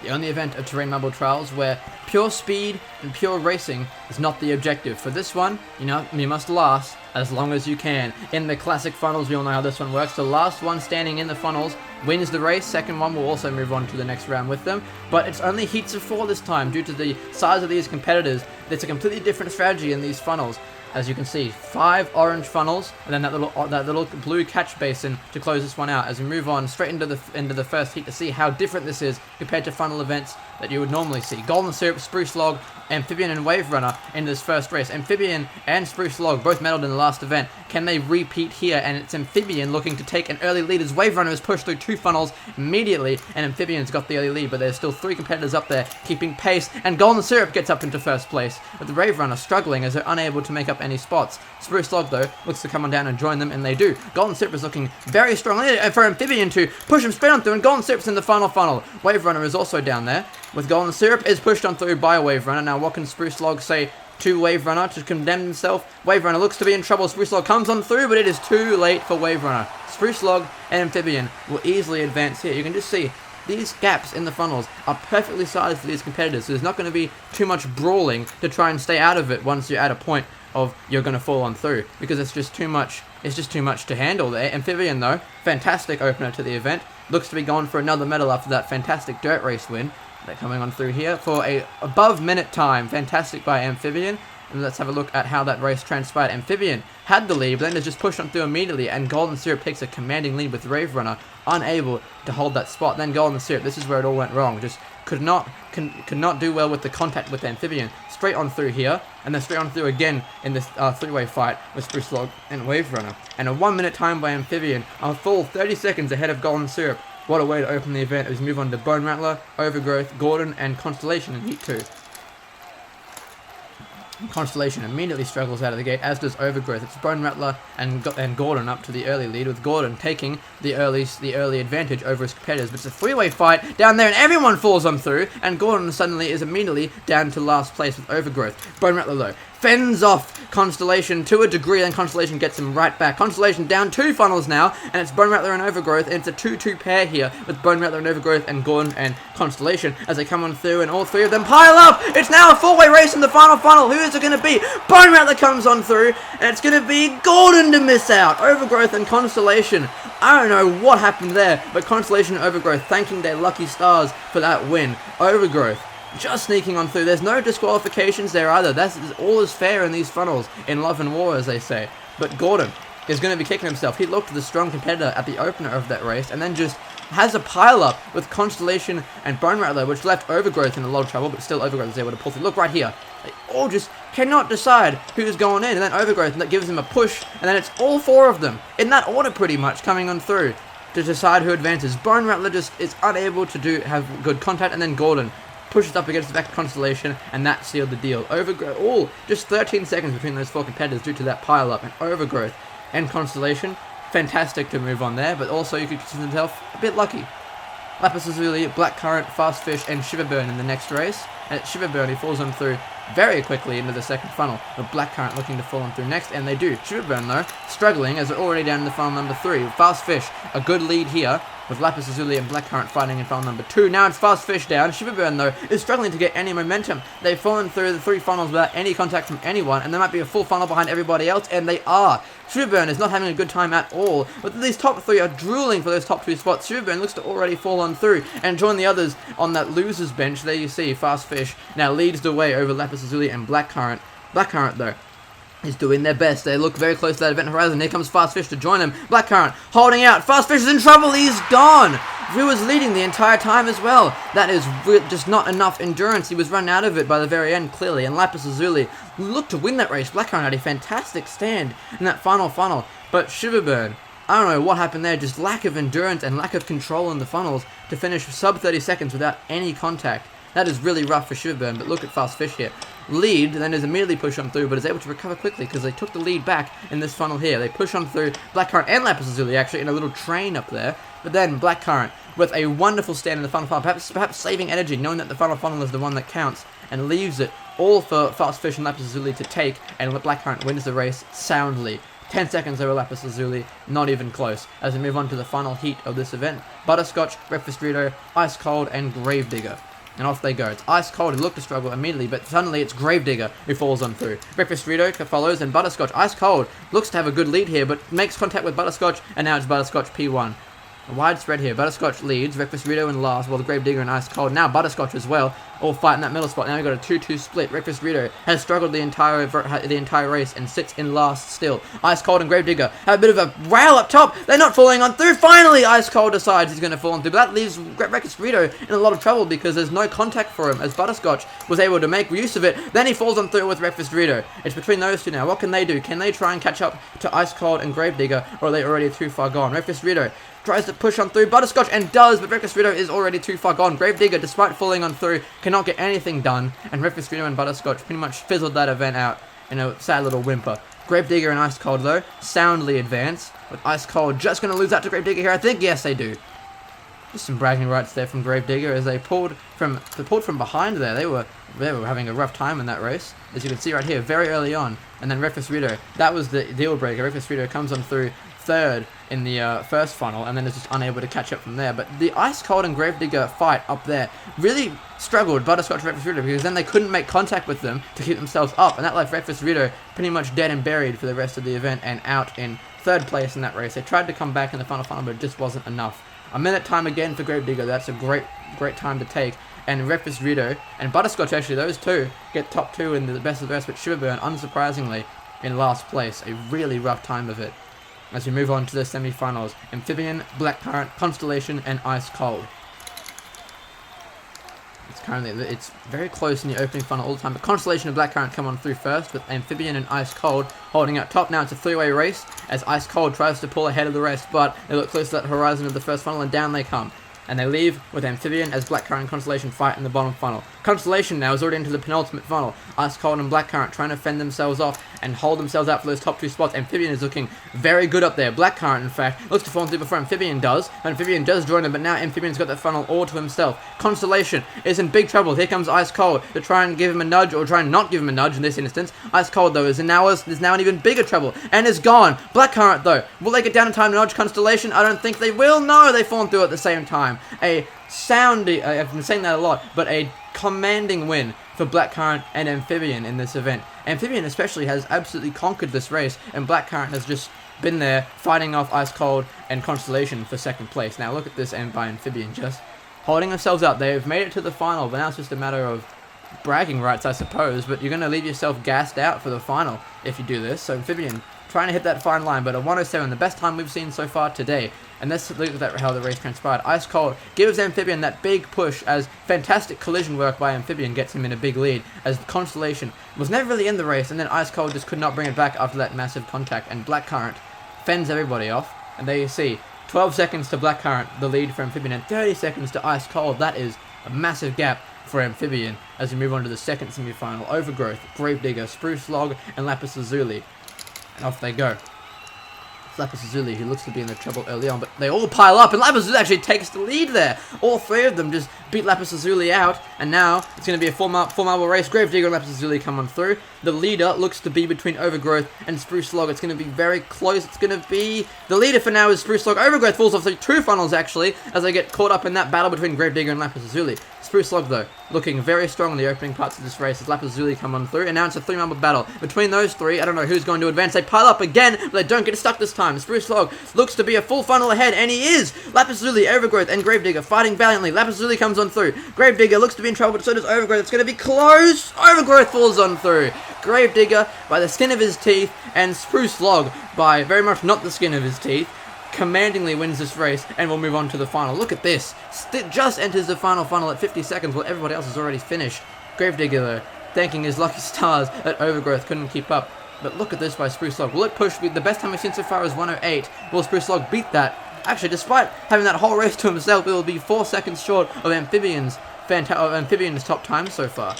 the only event of Terrain Marble Trials where pure speed and pure racing is not the objective. For this one, you must last as long as you can. In the classic funnels, we all know how this one works. The last one standing in the funnels wins the race. Second one will also move on to the next round with them. But it's only heats of 4 this time due to the size of these competitors. It's a completely different strategy in these funnels. As you can see, 5 orange funnels, and then that little blue catch basin to close this one out. As we move on straight into the first heat to see how different this is compared to funnel events that you would normally see. Golden Syrup, Spruce Log, Amphibian, and Wave Runner in this first race. Amphibian and Spruce Log both medaled in the last event. Can they repeat here? And it's Amphibian looking to take an early lead as Wave Runner is pushed through 2 funnels immediately, and Amphibian's got the early lead, but there's still 3 competitors up there keeping pace, and Golden Syrup gets up into first place, with the Wave Runner struggling as they're unable to make up any spots. Spruce Log, though, looks to come on down and join them, and they do. Golden Syrup is looking very strongly for Amphibian to push him straight on through, and Golden Syrup's in the final funnel. Wave Runner is also down there, with Golden Syrup is pushed on through by Wave Runner. Now, what can Spruce Log say to Wave Runner to condemn himself? Wave Runner looks to be in trouble. Spruce Log comes on through, but it is too late for Wave Runner. Spruce Log and Amphibian will easily advance here. You can just see these gaps in the funnels are perfectly sized for these competitors, so there's not going to be too much brawling to try and stay out of it once you're at a point of you're going to fall on through, because it's just too much to handle there. Amphibian, though, fantastic opener to the event, looks to be going for another medal after that fantastic dirt race win. They're coming on through here for a above minute time. Fantastic by Amphibian. And let's have a look at how that race transpired. Amphibian had the lead, but then is just pushed on through immediately, and Golden Syrup takes a commanding lead with Wave Runner unable to hold that spot. Then Golden Syrup, this is where it all went wrong. Just could not do well with the contact with Amphibian. Straight on through here, and then straight on through again in this 3-way fight with Spruce Log and Wave Runner. And a 1 minute time by Amphibian, a full 30 seconds ahead of Golden Syrup. What a way to open the event as we move on to Bone Rattler, Overgrowth, Gordon, and Constellation in Heat 2. Constellation immediately struggles out of the gate, as does Overgrowth. It's Bone Rattler and Gordon up to the early lead, with Gordon taking the early advantage over his competitors. But it's a 3-way fight down there, and everyone falls on through, and Gordon suddenly is immediately down to last place with Overgrowth. Bone Rattler, though, fends off Constellation to a degree, and Constellation gets him right back. Constellation down 2 funnels now, and it's Bone Rattler and Overgrowth, and it's a 2-2 pair here with Bone Rattler and Overgrowth and Gordon and Constellation as they come on through, and all 3 of them pile up. It's now a 4-way race in the final funnel. Who is it going to be? Bone Rattler comes on through, and it's going to be Gordon to miss out. Overgrowth and Constellation, I don't know what happened there, but Constellation and Overgrowth thanking their lucky stars for that win. Overgrowth just sneaking on through. There's no disqualifications there either. All is fair in these funnels, in love and war, as they say. But Gordon is going to be kicking himself. He looked the strong competitor at the opener of that race, and then just has a pile-up with Constellation and Bone Rattler, which left Overgrowth in a lot of trouble, but still Overgrowth is able to pull through. Look right here. They all just cannot decide who's going in, and then Overgrowth that gives him a push, and then it's all 4 of them, in that order pretty much, coming on through to decide who advances. Bone Rattler just is unable to have good contact, and then Gordon pushes up against the back of Constellation, and that sealed the deal. Overgrowth, just 13 seconds between those 4 competitors due to that pile-up, and Overgrowth and Constellation, fantastic to move on there, but also you could consider himself a bit lucky. Lapis Lazuli, Blackcurrant, Fastfish, and Shiverburn in the next race, and it's Shiverburn who falls on through very quickly into the second funnel, with Blackcurrant looking to fall on through next, and they do. Shiverburn, though, struggling as they're already down in the funnel number 3. Fastfish, a good lead here, with Lapis Lazuli and Blackcurrant fighting in funnel number 2. Now it's Fastfish down. Shiverburn, though, is struggling to get any momentum. They've fallen through the 3 funnels without any contact from anyone, and there might be a full funnel behind everybody else, and they are. Shiverburn is not having a good time at all, but these top 3 are drooling for those top 2 spots. Shiverburn looks to already fall on through and join the others on that loser's bench. There you see Fastfish now leads the way over Lapis Lazuli and Blackcurrant. Blackcurrant, though, is doing their best. They look very close to that event horizon. Here comes Fastfish to join him. Blackcurrant holding out. Fastfish is in trouble. He's gone. He was leading the entire time as well. That is just not enough endurance. He was run out of it by the very end, clearly. And Lapis Lazuli looked to win that race. Blackcurrant had a fantastic stand in that final funnel. But Shiverburn, I don't know what happened there. Just lack of endurance and lack of control in the funnels to finish sub 30 seconds without any contact. That is really rough for Shiverburn, but look at Fastfish here. Lead, then is immediately pushed on through, but is able to recover quickly because they took the lead back in this funnel here. They push on through Blackcurrant and Lapis Lazuli actually in a little train up there, but then Blackcurrant with a wonderful stand in the final funnel, perhaps saving energy, knowing that the final funnel is the one that counts, and leaves it all for Fastfish and Lapis Lazuli to take, and Blackcurrant wins the race soundly. 10 seconds over Lapis Lazuli, not even close, as we move on to the final heat of this event. Butterscotch, Breakfast Burrito, Ice Cold, and Gravedigger. And off they go. It's Ice Cold who looked to struggle immediately, but suddenly it's Gravedigger who falls on through. Breakfast Rito follows, and Butterscotch, Ice Cold, looks to have a good lead here, but makes contact with Butterscotch, and now it's Butterscotch P1. A wide spread here. Butterscotch leads, Breakfast Rito in last, while the Gravedigger and Ice Cold, now Butterscotch as well, all fight in that middle spot. Now we've got a 2-2 split. Breakfast Rito has struggled the entire race and sits in last still. Ice Cold and Gravedigger have a bit of a rail up top. They're not falling on through. Finally, Ice Cold decides he's going to fall on through, but that leaves Breakfast Rito in a lot of trouble because there's no contact for him as Butterscotch was able to make use of it. Then he falls on through with Breakfast Rito. It's between those two now. What can they do? Can they try and catch up to Ice Cold and Gravedigger, or are they already too far gone? Breakfast Rito tries to push on through Butterscotch and does, but Breakfast Rito is already too far gone. Gravedigger, despite falling on through, cannot get anything done, and Breakfast Rito and Butterscotch pretty much fizzled that event out in a sad little whimper. Gravedigger and Ice Cold, though, soundly advance, with Ice Cold just going to lose out to Gravedigger here, I think. Yes, they do. Just some bragging rights there from Gravedigger as they pulled from behind there. They were having a rough time in that race, as you can see right here, very early on. And then Breakfast Rito, that was the deal breaker. Breakfast Rito comes on through third in the first funnel, and then is just unable to catch up from there. But the Ice Cold and Gravedigger fight up there really struggled Butterscotch and Breakfast Rito, because then they couldn't make contact with them to keep themselves up, and that left Breakfast Rito pretty much dead and buried for the rest of the event and out in third place in that race. They tried to come back in the final, but it just wasn't enough. A minute time again for Gravedigger. That's a great time to take. And Breakfast Rito and Butterscotch, actually, those two get top two in the best of the rest, but Shiverburn, unsurprisingly, in last place. A really rough time of it. As we move on to the semi-finals, Amphibian, Blackcurrant, Constellation, and Ice Cold. It's very close in the opening funnel all the time, but Constellation and Blackcurrant come on through first, with Amphibian and Ice Cold holding out top. Now it's a three-way race as Ice Cold tries to pull ahead of the rest, but they look close to that horizon of the first funnel, and down they come. And they leave with Amphibian as Blackcurrant and Constellation fight in the bottom funnel. Constellation now is already into the penultimate funnel. Ice Cold and Blackcurrant trying to fend themselves off and hold themselves out for those top two spots. Amphibian is looking very good up there. Blackcurrant, in fact, looks to fall through before Amphibian does. Amphibian does join them, but now Amphibian's got that funnel all to himself. Constellation is in big trouble. Here comes Ice Cold to try and give him a nudge, or try and not give him a nudge in this instance. Ice Cold, though, is now in even bigger trouble and is gone. Blackcurrant, though, will they get down in time to nudge Constellation? I don't think they will. No, they've fallen through at the same time. I've been saying that a lot, but a commanding win for Blackcurrant and Amphibian in this event. Amphibian especially has absolutely conquered this race, and Blackcurrant has just been there fighting off Ice Cold and Constellation for second place. Now look at this end by Amphibian, just holding themselves up. They've made it to the final, but now it's just a matter of bragging rights, I suppose, but you're going to leave yourself gassed out for the final if you do this. So Amphibian trying to hit that fine line, but a 107, the best time we've seen so far today. And let's look at how the race transpired. Ice Cold gives Amphibian that big push as fantastic collision work by Amphibian gets him in a big lead, as Constellation was never really in the race, and then Ice Cold just could not bring it back after that massive contact, and Blackcurrant fends everybody off. And there you see, 12 seconds to Blackcurrant, the lead for Amphibian, and 30 seconds to Ice Cold. That is a massive gap for Amphibian as we move on to the second semi-final. Overgrowth, Gravedigger, Spruce Log, and Lapis Lazuli. And off they go. It's Lapis Lazuli, who looks to be in the trouble early on, but they all pile up, and Lapis Lazuli actually takes the lead there. All three of them just beat Lapis Lazuli out, and now it's going to be a four marble race. Gravedigger and Lapis Lazuli come on through. The leader looks to be between Overgrowth and Spruce Log. It's going to be very close. It's going to be... The leader for now is Spruce Log. Overgrowth falls off through two funnels, actually, as they get caught up in that battle between Gravedigger and Lapis Lazuli. Spruce Log, though, looking very strong in the opening parts of this race as Lapis Lazuli come on through, and now it's a three-marble battle. Between those three, I don't know who's going to advance. They pile up again, but they don't get stuck this time. Spruce Log looks to be a full funnel ahead, and he is! Lapis Lazuli, Overgrowth, and Gravedigger fighting valiantly. Lapis Lazuli comes on through. Gravedigger looks to be in trouble, but so does Overgrowth. It's going to be close! Overgrowth falls on through. Gravedigger by the skin of his teeth, and Spruce Log by very much not the skin of his teeth, commandingly wins this race, and we'll move on to the final. Look at this. Just enters the final funnel at 50 seconds while everybody else has already finished. Gravedigger, though, thanking his lucky stars that Overgrowth couldn't keep up. But look at this by Spruce Log. Will it push? The best time we've seen so far is 108. Will Spruce Log beat that? Actually, despite having that whole race to himself, it will be 4 seconds short of Amphibian's top time so far.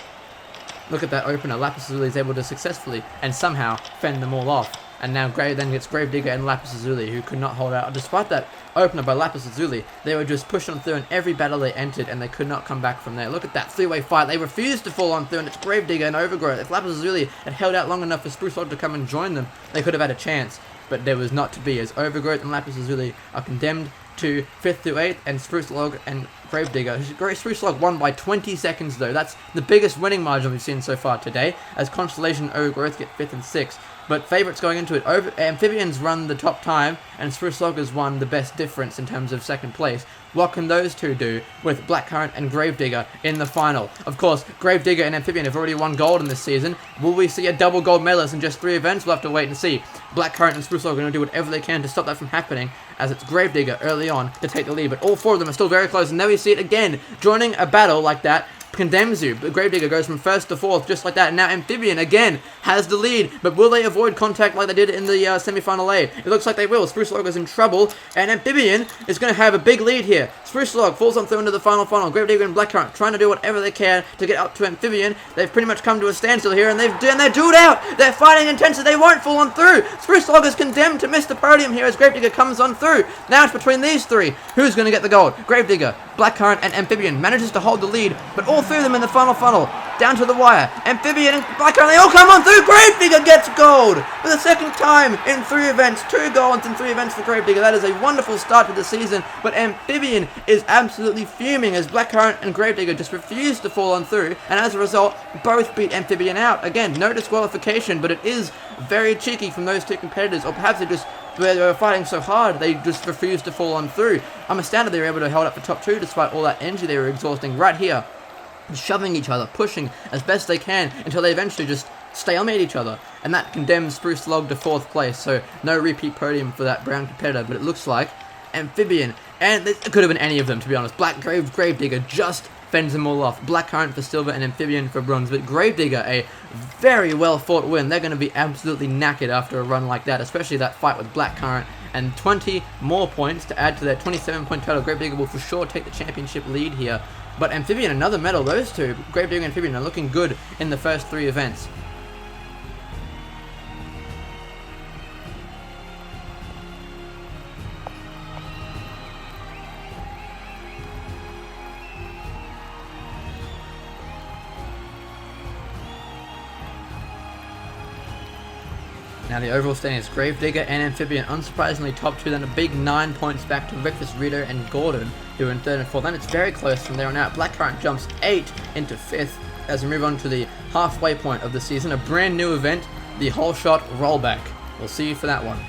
Look at that opener. Lapis Lazuli is able to successfully and somehow fend them all off. And now then gets Gravedigger and Lapis Lazuli, who could not hold out. Despite that opener by Lapis Lazuli, they were just pushed on through in every battle they entered, and they could not come back from there. Look at that three-way fight. They refused to fall on through, and it's Gravedigger and Overgrowth. If Lapis Lazuli had held out long enough for Spruce Log to come and join them, they could have had a chance. But there was not to be, as Overgrowth and Lapis Lazuli are condemned to 5th through 8th, and Spruce Log and Gravedigger. Spruce Log won by 20 seconds though. That's the biggest winning margin we've seen so far today, as Constellation and Overgrowth get 5th and 6th. But favourites going into it, Amphibians run the top time, and Spruce Log has won the best difference in terms of second place. What can those two do with Blackcurrant and Gravedigger in the final? Of course, Gravedigger and Amphibian have already won gold in this season. Will we see a double gold medalist in just 3 events? We'll have to wait and see. Blackcurrant and Spruce Log are going to do whatever they can to stop that from happening, as it's Gravedigger early on to take the lead. But all 4 of them are still very close, and there we see it again. Joining a battle like that condemns you. But Gravedigger goes from 1st to 4th just like that, and now Amphibian again has the lead, but will they avoid contact like they did in the semi-final A? It looks like they will. Spruce Log is in trouble, and Amphibian is going to have a big lead here. Spruce Log falls on through into the final. Gravedigger and Blackcurrant trying to do whatever they can to get up to Amphibian. They've pretty much come to a standstill here, and they're dueled out. They're fighting intensely. They won't fall on through. Spruce Log is condemned to miss the podium here as Gravedigger comes on through. Now it's between these 3. Who's going to get the gold? Gravedigger, Blackcurrant, and Amphibian manages to hold the lead, but all 3 of them in the final down to the wire. Amphibian and Blackcurrant, they all come on through. Gravedigger gets gold for the 2nd time in 3 events. 2 golds in 3 events for Gravedigger. That is a wonderful start to the season, but Amphibian is absolutely fuming as Blackcurrant and Gravedigger just refuse to fall on through, and as a result, both beat Amphibian out. Again, no disqualification, but it is very cheeky from those 2 competitors, or perhaps they were fighting so hard, they just refused to fall on through. I'm astounded they were able to hold up the top 2 despite all that energy they were exhausting right here, shoving each other, pushing as best they can until they eventually just stalemate each other, and that condemns Spruce Log to 4th place, so no repeat podium for that brown competitor. But it looks like Amphibian, and it could have been any of them to be honest. Gravedigger just fends them all off. Blackcurrant for silver and Amphibian for bronze, but Gravedigger, a very well fought win. They're going to be absolutely knackered after a run like that, especially that fight with Blackcurrant, and 20 more points to add to their 27-point total. Gravedigger will for sure take the championship lead here. But Amphibian, another medal. Those 2, Gravedigger and Amphibian, are looking good in the first 3 events. Now the overall standing is Gravedigger and Amphibian, unsurprisingly top 2, then a big 9 points back to Breakfast Rito and Gordon, who are in 3rd and 4th. Then it's very close from there on out. Blackcurrant jumps 8 into 5th as we move on to the halfway point of the season, a brand new event, the Whole Shot Rollback. We'll see you for that one.